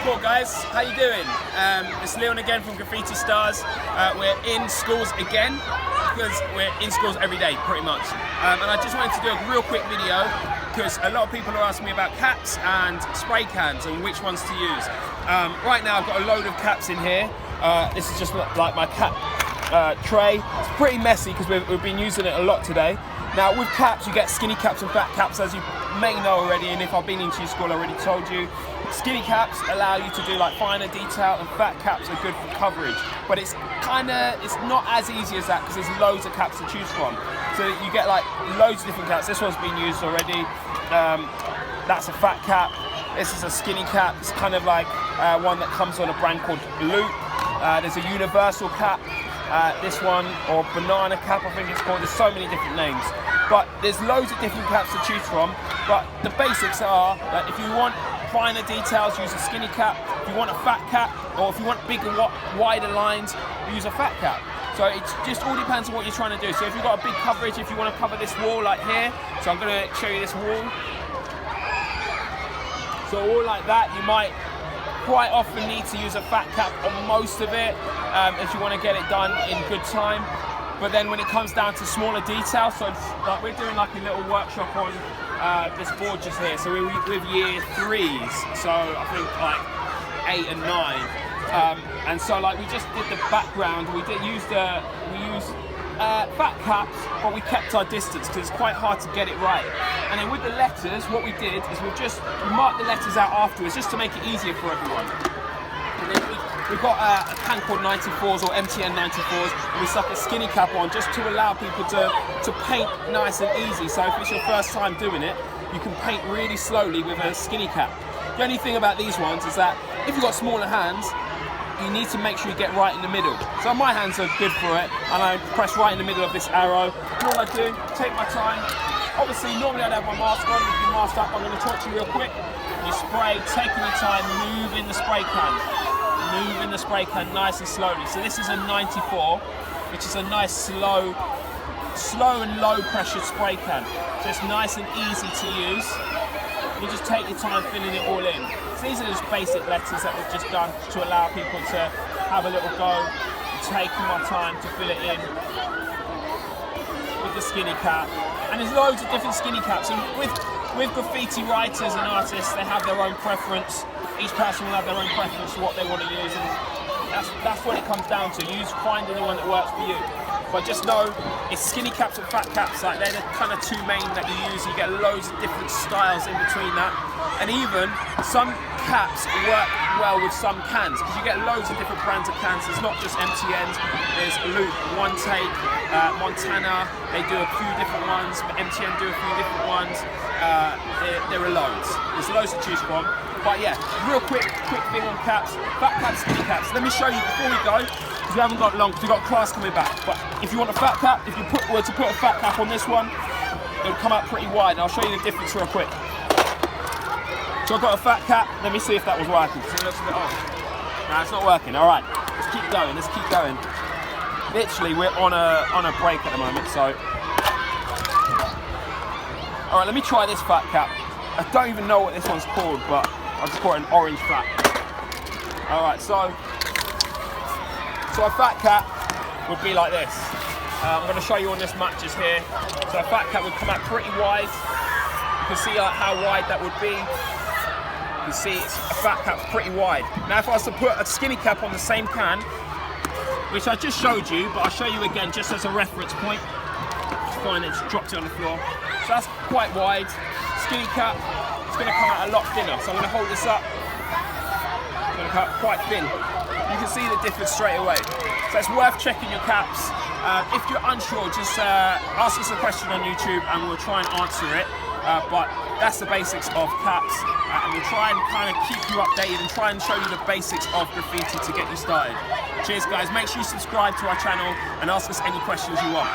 Cool guys, how you doing? It's Leon again from Graffiti Stars. We're in schools again because we're in schools every day pretty much. And I just wanted to do a real quick video because a lot of people are asking me about caps and spray cans and which ones to use. Right now I've got a load of caps in here. This is just like my cap tray. It's pretty messy because we've been using it a lot today. Now with caps you get skinny caps and fat caps, as you may know already, and if I've been into your school I already told you. Skinny caps allow you to do like finer detail, and fat caps are good for coverage. But it's not as easy as that because there's loads of caps to choose from. So you get like loads of different caps. This one's been used already. That's a fat cap. This is a skinny cap. It's kind of like one that comes on a brand called Loop. There's a universal cap. This one, or banana cap I think it's called. There's so many different names. But there's loads of different caps to choose from. But the basics are that if you want finer details, use a skinny cap. If you want a fat cap, or if you want bigger, wider lines, use a fat cap. So it just all depends on what you're trying to do. So if you've got a big coverage, if you want to cover this wall like here, so I'm going to show you this wall. So a wall like that, you might quite often need to use a fat cap on most of it if you want to get it done in good time. But then when it comes down to smaller details, so like we're doing like a little workshop on this board just here. So we're with year 3s, so I think like 8 and 9. And so like we just did the background. We used fat caps, but we kept our distance because it's quite hard to get it right. And then with the letters, what we did is we marked the letters out afterwards just to make it easier for everyone. And then we've got a can called 94s or MTN 94s, and we stuck a skinny cap on just to allow people to paint nice and easy. So if it's your first time doing it, you can paint really slowly with a skinny cap. The only thing about these ones is that if you've got smaller hands, you need to make sure you get right in the middle. So my hands are good for it, and I press right in the middle of this arrow. And all I do, take my time. Obviously, normally I'd have my mask on. If you're masked up, I'm going to talk to you real quick. You spray, taking your time, move in the spray can. Move in the spray can nice and slowly. So this is a 94, which is a nice slow and low pressure spray can. So it's nice and easy to use. You just take your time filling it all in. So these are just basic letters that we've just done to allow people to have a little go. I'm taking my time to fill it in with the skinny cap. And there's loads of different skinny caps. And with graffiti writers and artists, they have their own preference. Each person will have their own preference for what they want to use, and that's what it comes down to. Finding the one that works for you. But just know it's skinny caps and fat caps. Like they're the kind of two main that you use. You get loads of different styles in between that, and even some caps work well with some cans because you get loads of different brands of cans. It's not just MTNs. There's Loop, One Take, Montana. They do a few different ones, but MTN do a few different ones. There are loads. There's loads to choose from. But yeah, real quick thing on caps, fat caps, skinny caps. Let me show you before we go, because we haven't got long, because we've got class coming back. But if you want a fat cap, if you were to put a fat cap on this one, it would come out pretty wide. And I'll show you the difference real quick. So I've got a fat cap. Let me see if that was working. So it looks a bit off. No, it's not working. All right, let's keep going. Let's keep going. Literally, we're on a break at the moment. So, all right, let me try this fat cap. I don't even know what this one's called, but I'll just call it an orange fat. Alright, so a fat cap would be like this. I'm going to show you on this matches here. So a fat cap would come out pretty wide. You can see how wide that would be. You can see a fat cap's pretty wide. Now if I was to put a skinny cap on the same can, which I just showed you, but I'll show you again just as a reference point. Just find it, just dropped it on the floor. So that's quite wide. Skinny cap, it's going to come out a lot thinner. So I'm going to hold this up. It's going to come out quite thin. You can see the difference straight away. So it's worth checking your caps. If you're unsure, just ask us a question on YouTube and we'll try and answer it. But that's the basics of caps. And we'll try and kind of keep you updated and try and show you the basics of graffiti to get you started. Cheers guys, make sure you subscribe to our channel and ask us any questions you want.